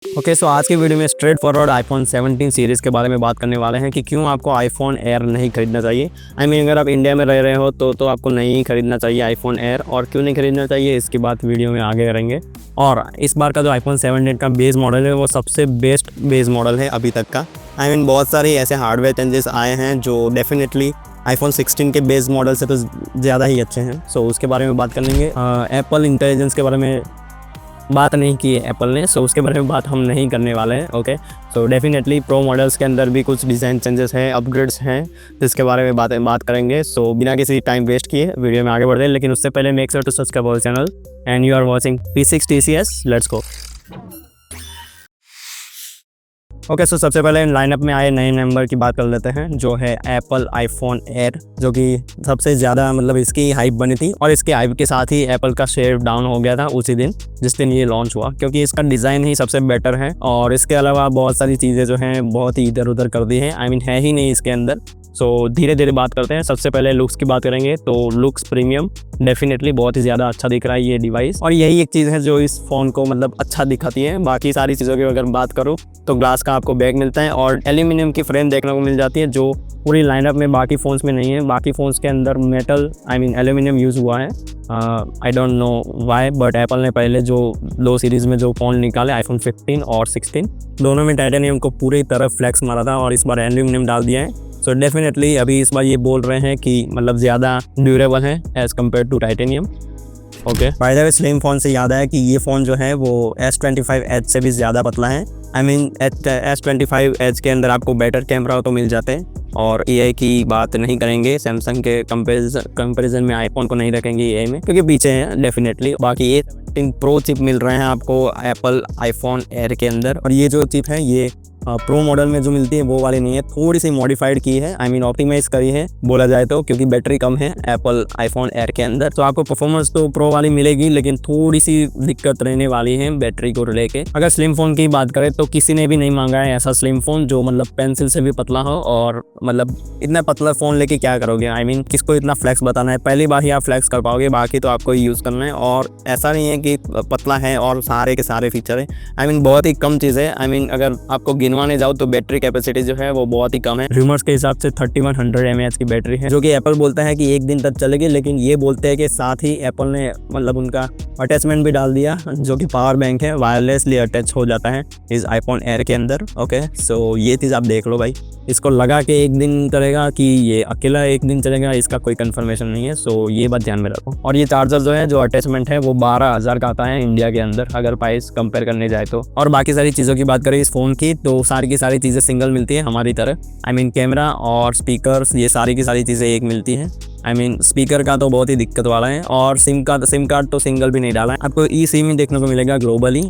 Okay so आज की video में स्ट्रेट फॉरवर्ड आईफोन 17 सीरीज़ के बारे में बात करने वाले हैं कि क्यों आपको आईफोन एयर नहीं खरीदना चाहिए। अगर आप इंडिया में रह रहे हो तो आपको नहीं खरीदना चाहिए आईफोन एयर, और क्यों नहीं खरीदना चाहिए इसकी बात वीडियो में आगे करेंगे। और इस बार का जो आईफोन 17 का बेस मॉडल है वो सबसे बेस्ट बेस मॉडल है अभी तक का। बहुत सारे ऐसे हार्डवेयर चेंजेस आए हैं जो डेफिनेटली आईफोन 16 के बेस मॉडल से तो ज़्यादा ही अच्छे हैं। सो उसके बारे में बात कर लेंगे। एप्पल इंटेलिजेंस के बारे में बात नहीं की है एप्पल ने, सो उसके बारे में बात हम नहीं करने वाले हैं। Okay so definitely pro models के अंदर भी कुछ डिज़ाइन चेंजेस हैं, अपग्रेड्स हैं, जिसके बारे में बात करेंगे। सो बिना किसी टाइम वेस्ट किए वीडियो में आगे बढ़ते हैं, लेकिन उससे पहले make sure to subscribe our channel and you are watching P6 TCS। Let's go. Okay so सबसे पहले लाइनअप में आए नए नंबर की बात कर लेते हैं, जो है एप्पल आईफोन एयर, जो कि सबसे ज़्यादा इसकी हाइप बनी थी। और इसके हाइप के साथ ही एप्पल का शेयर डाउन हो गया था उसी दिन जिस दिन ये लॉन्च हुआ, क्योंकि इसका डिज़ाइन ही सबसे बेटर है और इसके अलावा बहुत सारी चीज़ें जो हैं बहुत ही इधर उधर कर दी हैं। है ही नहीं इसके अंदर। सो धीरे धीरे बात करते हैं। सबसे पहले लुक्स की बात करेंगे तो लुक्स प्रीमियम डेफिनेटली बहुत ही ज़्यादा अच्छा दिख रहा है ये डिवाइस, और यही एक चीज़ है जो इस फ़ोन को अच्छा दिखाती है। बाकी सारी चीज़ों की अगर बात करूँ तो ग्लास का आपको बैग मिलता है और एल्यूमिनियम की फ्रेम देखने को मिल जाती है, जो पूरी लाइनअप में बाकी फ़ोन्स में नहीं है। बाकी फ़ोन्स के अंदर मेटल एल्यूमिनियम यूज़ हुआ है। I don't know why, but Apple ने पहले जो लो सीरीज़ में जो फ़ोन निकाले आईफोन 15 और 16 दोनों में टाइटेनियम को पूरी तरह फ्लेक्स मारा था और इस बार एल्यूमिनियम डाल दिया है। सो डेफिनेटली अभी इस बार ये बोल रहे हैं कि ज़्यादा ड्यूरेबल है as compared to titanium. Okay by the way slim phone से याद आया कि ये फ़ोन जो है वो S25 एज से भी ज़्यादा पतला है। S25 एज के अंदर आपको बेटर कैमरा तो मिल जाते हैं, और AI की बात नहीं करेंगे। सैमसंग के कंपैरिजन में आईफोन को नहीं रखेंगे AI में, क्योंकि पीछे हैं डेफिनेटली। बाकी ये 17 प्रो चिप मिल रहे हैं आपको एप्पल आईफोन एयर के अंदर, और ये जो चिप है ये प्रो मॉडल में जो मिलती है वो वाली नहीं है, थोड़ी सी मॉडिफाइड की है, ऑप्टिमाइज करी है बोला जाए तो, क्योंकि बैटरी कम है एप्पल आईफोन एयर के अंदर। तो आपको परफॉर्मेंस तो प्रो वाली मिलेगी, लेकिन थोड़ी सी दिक्कत रहने वाली है बैटरी को लेके। अगर स्लिम फ़ोन की बात करें तो किसी ने भी नहीं मांगा है ऐसा स्लिम फ़ोन जो पेंसिल से भी पतला हो, और इतना पतला फ़ोन लेके क्या करोगे। किसको इतना फ्लैक्स बताना है, पहली बार ही आप फ्लैक्स कर पाओगे, बाकी तो आपको यूज़ करना है। और ऐसा नहीं है कि पतला है और सारे के सारे फीचर है, बहुत ही कम चीज़ है। अगर आपको गिनवाने जाओ तो बैटरी कैपेसिटी जो है वो बहुत ही कम है। रूमर्स के हिसाब से 3100 mAh की बैटरी है, जो कि एप्पल बोलता है कि एक दिन तक चलेगी, लेकिन ये बोलते हैं कि साथ ही एप्पल ने उनका अटैचमेंट भी डाल दिया, जो कि पावर बैंक है, वायरलेसली अटैच हो जाता है इस आईफोन एयर के अंदर। ओके सो ये चीज़ आप देख लो भाई, इसको लगा के एक दिन चलेगा कि ये अकेला एक दिन चलेगा, इसका कोई कंफर्मेशन नहीं है। सो ये बात ध्यान में रखो। और ये चार्जर जो है, जो अटैचमेंट है, वो 12,000 का आता है इंडिया के अंदर, अगर प्राइस कंपेयर करने जाए तो। और बाकी सारी चीज़ों की बात करें इस फ़ोन की तो सारी चीज़ें सिंगल मिलती है हमारी तरह। कैमरा और स्पीकर्स, ये सारी की सारी चीज़ें एक मिलती हैं। स्पीकर का तो बहुत ही दिक्कत वाला है, और सिम कार्ड तो सिंगल भी नहीं डाला है। आपको ई सिम ही देखने को मिलेगा ग्लोबली।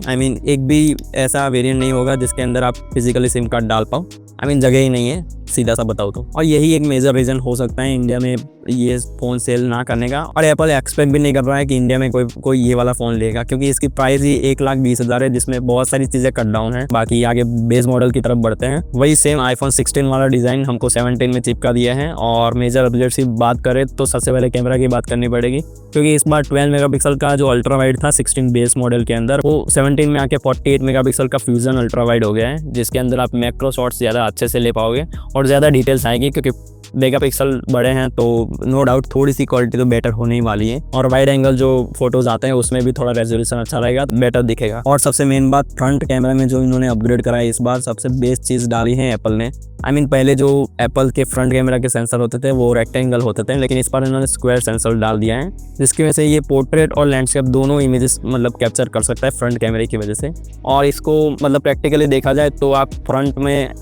एक भी ऐसा वेरिएंट नहीं होगा जिसके अंदर आप फिजिकली सिम कार्ड डाल पाओ। जगह ही नहीं है, सीधा सा बताओ तो। और यही एक मेजर रीज़न हो सकता है इंडिया में ये फ़ोन सेल ना करने का, और एप्पल एक्सपेक्ट भी नहीं कर रहा है कि इंडिया में कोई ये वाला फ़ोन लेगा, क्योंकि इसकी प्राइस ही 1,20,000 है, जिसमें बहुत सारी चीज़ें कट डाउन है। बाकी आगे बेस मॉडल की तरफ बढ़ते हैं। वही सेम आईफोन 16 वाला डिज़ाइन हमको 17 में चिपका दिया है। और मेजर अपग्रेड्स की बात करें तो सबसे पहले कैमरा की बात करनी पड़ेगी, क्योंकि इस बार 12 मेगापिक्सल का जो अल्ट्रा वाइड था 16 बेस मॉडल के अंदर, वो 17 में आके 48 मेगापिक्सल का फ्यूजन अल्ट्रा वाइड हो गया है, जिसके अंदर आप मैक्रो शॉट्स ज़्यादा अच्छे से ले पाओगे और ज़्यादा डिटेल्स आएगी, क्योंकि मेगापिक्सल बड़े हैं तो नो डाउट थोड़ी सी क्वालिटी तो बेटर होने ही वाली है। और वाइड एंगल जो फोटोज आते हैं उसमें भी थोड़ा रेजोल्यूशन अच्छा रहेगा, बेटर दिखेगा। और सबसे मेन बात, फ्रंट कैमरा में जो इन्होंने अपग्रेड करा है इस बार, सबसे बेस्ट चीज़ डाली है एप्पल ने। पहले जो एप्पल के फ्रंट कैमरा के सेंसर होते थे वो रेक्टेंगल होते थे, लेकिन इस बार इन्होंने स्क्वायर सेंसर डाल दिया है, जिसकी वजह से ये पोर्ट्रेट और लैंडस्केप दोनों इमेजेस कैप्चर कर सकता है फ्रंट कैमरे की वजह से। और इसको प्रैक्टिकली देखा जाए तो आप फ्रंट में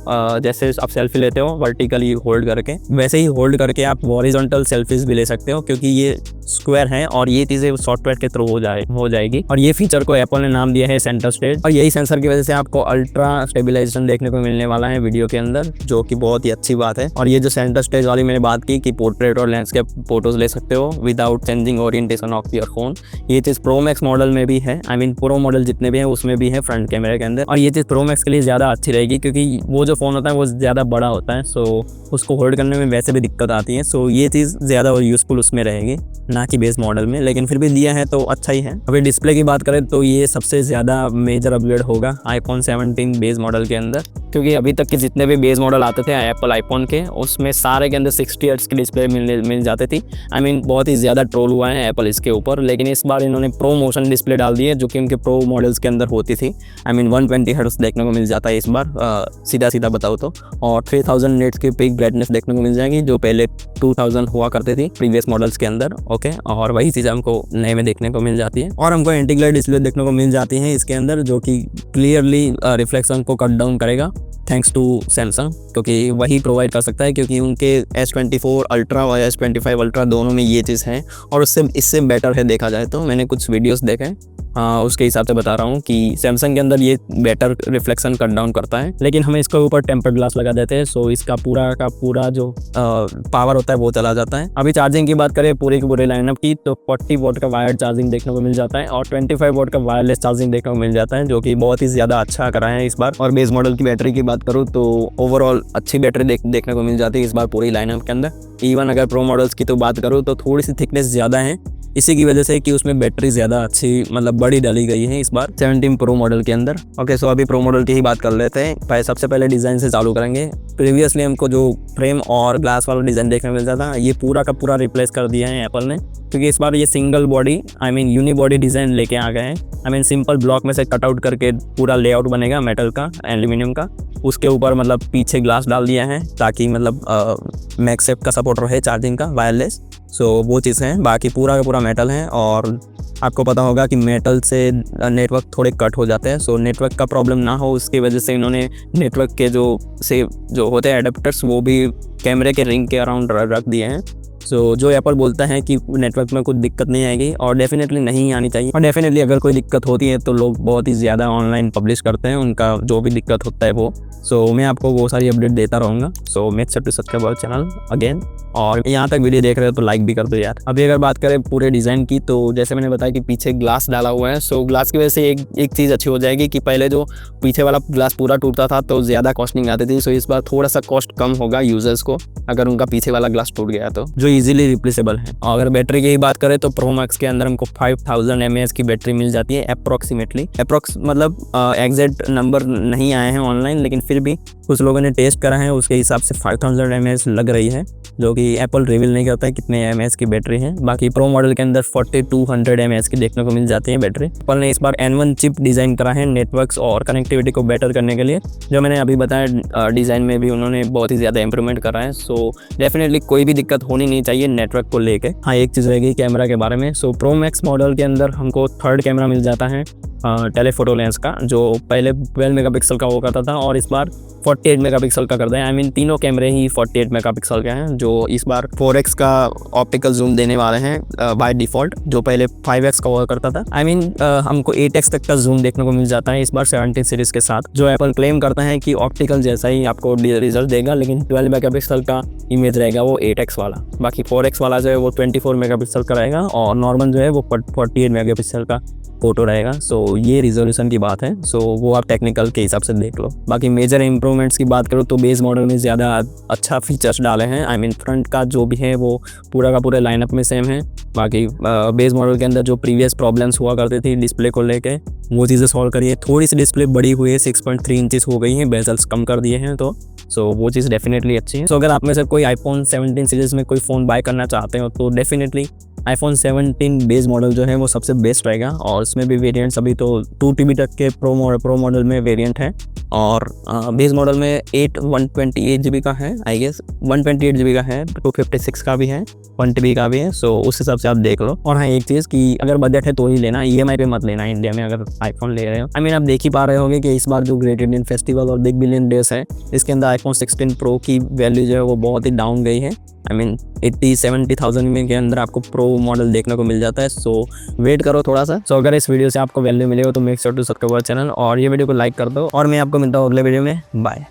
जैसे आप सेल्फी लेते हो वर्टिकली होल्ड करके, वैसे ही होल्ड करके आप हॉरिजॉन्टल सेल्फीज भी ले सकते हो, क्योंकि ये स्क्वायर है और ये चीज़ें सॉफ्टवेयर के थ्रू हो जाएगी। और ये फीचर को एप्पल ने नाम दिया है सेंटर स्टेज, और यही सेंसर की वजह से आपको अल्ट्रा स्टेबिलाईजेशन देखने को मिलने वाला है वीडियो के अंदर, जो कि बहुत ही अच्छी बात है। और ये जो सेंटर स्टेज वाली मैंने बात की कि पोर्ट्रेट और लैंडस्केप फोटोज ले सकते हो without changing orientation of your phone, ये चीज़ प्रो मैक्स मॉडल में भी है। प्रो मॉडल जितने भी हैं उसमें भी है फ्रंट कैमरे के अंदर, और ये चीज़ प्रो मैक्स के लिए ज़्यादा अच्छी रहेगी, क्योंकि वो जो फ़ोन होता है वो ज़्यादा बड़ा होता है, सो उसको होल्ड करने में वैसे भी दिक्कत आती है। सो ये चीज़ ज़्यादा यूज़फुल उसमें रहेगी, ना कि बेस मॉडल में, लेकिन फिर भी दिया है तो अच्छा ही है। अभी डिस्प्ले की बात करें तो ये सबसे ज़्यादा मेजर अपग्रेड होगा आईफोन 17 बेस मॉडल के अंदर, क्योंकि अभी तक के जितने भी बेस मॉडल आते थे एप्पल आईफोन के, उसमें सारे के अंदर 60 हर्ट्ज की डिस्प्ले मिल जाती थी। आई मीन बहुत ही ज़्यादा ट्रोल हुआ है एप्पल इसके ऊपर, लेकिन इस बार इन्होंने प्रो मोशन डिस्प्ले डाल दी है जो कि उनके प्रो मॉडल्स के अंदर होती थी। आई मीन 120 हर्ट्ज देखने को मिल जाता है इस बार, सीधा बताओ तो, और 3000 नेट्स की पिक ब्राइटनेस देखने को मिल जाएगी जो पहले 2000 हुआ करती थी प्रीवियस मॉडल्स के अंदर। ओके, और वही चीज़ हमको नए में देखने को मिल जाती है। और हमको इंटीग्रेटेड डिस्प्ले देखने को मिल जाती है इसके अंदर, जो कि क्लियरली रिफ्लेक्शन को कट डाउन करेगा थैंक्स टू सैमसंग, क्योंकि वही प्रोवाइड कर सकता है, क्योंकि उनके S24 अल्ट्रा और S25 अल्ट्रा दोनों में ये चीज़ है, और इससे बेटर है देखा जाए तो। मैंने कुछ वीडियोस देखे, उसके हिसाब से बता रहा हूँ कि सैमसंग के अंदर ये बेटर रिफ्लेक्शन कट डाउन करता है, लेकिन हमें इसके ऊपर टेम्पर्ड ग्लास लगा देते हैं, सो इसका पूरा का पूरा जो पावर होता है वो चला जाता है। अभी चार्जिंग की बात करें पूरे की पूरे लाइनअप की, तो 40 वॉट का वायर्ड चार्जिंग देखने को मिल जाता है और 25 वॉट का वायरलेस चार्जिंग देखने को मिल जाता है, जो कि बहुत ही ज़्यादा अच्छा करा है इस बार। और बेस मॉडल की बैटरी की बात करूँ तो ओवरऑल अच्छी बैटरी देखने को मिल जाती है इस बार पूरी लाइनअप के अंदर। इवन अगर प्रो मॉडल्स की तो बात करूँ तो थोड़ी सी थिकनेस ज़्यादा है, इसी की वजह से कि उसमें बैटरी ज़्यादा अच्छी मतलब बड़ी डाली गई है इस बार 17 प्रो मॉडल के अंदर। ओके, सो अभी प्रो मॉडल की ही बात कर लेते हैं। सबसे पहले डिज़ाइन से चालू करेंगे। प्रीवियसली हमको जो फ्रेम और ग्लास वाला डिज़ाइन देखने को मिलता था, ये पूरा का पूरा रिप्लेस कर दिया है एप्पल ने, क्योंकि इस बार ये single body I mean unibody design लेके आ गए हैं। आई मीन सिंपल ब्लॉक में से कटआउट करके पूरा लेआउट बनेगा मेटल का, एल्यूमिनियम का, उसके ऊपर मतलब पीछे ग्लास डाल दिया है ताकि मतलब मैगसेफ का सपोर्ट रहे चार्जिंग का वायरलेस। सो वो चीज़ है, बाकी पूरा का पूरा मेटल है। और आपको पता होगा कि मेटल से नेटवर्क थोड़े कट हो जाते हैं, सो नेटवर्क का प्रॉब्लम ना हो उसकी वजह से इन्होंने नेटवर्क के जो होते हैं एडेप्टर्स वो भी कैमरे के रिंग के अराउंड रख दिए हैं। सो जो एप्पल बोलता है कि नेटवर्क में कुछ दिक्कत नहीं आएगी, और डेफिनेटली नहीं आनी चाहिए, और डेफिनेटली अगर कोई दिक्कत होती है तो लोग बहुत ही ज़्यादा ऑनलाइन पब्लिश करते हैं उनका जो भी दिक्कत होता है वो। सो मैं आपको वो सारी अपडेट देता रहूँगा। So make sure to subscribe our channel again, और यहाँ तक वीडियो देख रहे हो तो लाइक भी कर दो यार। अभी अगर बात करें पूरे डिज़ाइन की, तो जैसे मैंने बताया कि पीछे ग्लास डाला हुआ है, सो ग्लास की वजह से एक चीज़ अच्छी हो जाएगी कि पहले जो पीछे वाला ग्लास पूरा टूटता था तो ज़्यादा कॉस्टिंग आती थी। सो इस बार थोड़ा सा कॉस्ट कम होगा यूजर्स को अगर उनका पीछे वाला ग्लास टूट गया तो, जो ईजिली रिप्लेसेबल है। और अगर बैटरी की ही बात करें तो प्रो मैक्स के अंदर हमको 5000 mAh की बैटरी मिल जाती है अप्रॉक्सीमेटली। मतलब एग्जैक्ट नंबर नहीं आए हैं ऑनलाइन, लेकिन फिर भी कुछ लोगों ने टेस्ट करा है उसके हिसाब से 5000 mAh लग रही है, जो कि एप्पल रिवील नहीं करता है कितने mAh की बैटरी है। बाकी प्रो मॉडल के अंदर 4200 mAh की देखने को मिल जाती है बैटरी। एप्पल ने इस बार N1 चिप डिज़ाइन करा है नेटवर्क्स और कनेक्टिविटी को बेटर करने के लिए, जो मैंने अभी बताया डिज़ाइन में भी उन्होंने बहुत ही ज़्यादा इंप्रूवमेंट करा है। सो डेफिनेटली कोई भी दिक्कत होनी नहीं चाहिए नेटवर्क को लेके। हाँ, एक चीज़ रहेगी कैमरा के बारे में। सो प्रो मैक्स मॉडल के अंदर हमको थर्ड कैमरा मिल जाता है टेलीफोटो लेंस का, जो पहले 12 मेगापिक्सल का वो करता था और इस बार 48 मेगापिक्सल का करता है। आई मीन तीनों कैमरे ही 48 मेगापिक्सल के हैं, जो इस बार 4x का ऑप्टिकल जूम देने वाले हैं बाय डिफ़ॉल्ट, जो पहले 5x का हुआ करता था। आई मीन हमको 8x तक का जूम देखने को मिल जाता है इस बार 17 सीरीज़ के साथ, जो एप्पल क्लेम करता है कि ऑप्टिकल जैसा ही आपको रिजल्ट देगा, लेकिन 12 मेगापिक्सल का इमेज रहेगा वो 8x वाला। बाकी 4x वाला जो है वो 24 मेगापिक्सल का रहेगा और नॉर्मल जो है वो 48 मेगापिक्सल का फोटो रहेगा। सो ये रिजोल्यूशन की बात है, सो वो आप टेक्निकल के हिसाब से देख लो। बाकी मेजर इंप्रूवमेंट्स की बात करो तो बेस मॉडल में ज़्यादा अच्छा फीचर्स डाले हैं। आई मीन फ्रंट का जो भी है वो पूरा का पूरा लाइनअप में सेम है। बाकी बेस मॉडल के अंदर जो प्रीवियस प्रॉब्लम्स हुआ करती थी डिस्प्ले को लेके, वो चीज़ें सॉल्व करी है। थोड़ी सी डिस्प्ले बड़ी हुई है, 6.3 इंचेस हो गई हैं, बेजल्स कम कर दिए हैं, तो सो वो चीज़ डेफिनेटली अच्छी है। सो अगर आप में से कोई आईफोन 17 सीरीज़ में कोई फ़ोन बाय करना चाहते हो तो डेफिनेटली आईफोन 17 बेस मॉडल जो है वो सबसे बेस्ट रहेगा। और इसमें भी वेरिएंट्स अभी तो 2 TB तक के प्रो मॉडल में वेरिएंट है, और बेस मॉडल में 128 GB का है, आई गेस 128 GB का है, 256 का भी है, 1 TB का भी है। सो उस हिसाब से आप देख लो। और हाँ, एक चीज़ कि अगर बजट है तो ही लेना, EMI पे मत लेना इंडिया में अगर आईफोन ले रहे हो। आई मीन आप देख ही पा रहे होंगे कि इस बार जो ग्रेट इंडियन फेस्टिवल और बिग बिलियन डेज है, इसके अंदर आईफोन 16 प्रो की वैल्यू जो है वो बहुत ही डाउन गई है। आई मीन 80-70,000 में के अंदर आपको प्रो मॉडल देखने को मिल जाता है। सो वेट करो थोड़ा सा। सो अगर इस वीडियो से आपको वैल्यू मिलेगा तो make sure to subscribe our channel और ये वीडियो को लाइक कर दो, और मैं आपको मिलता हूँ अगले वीडियो में। बाय।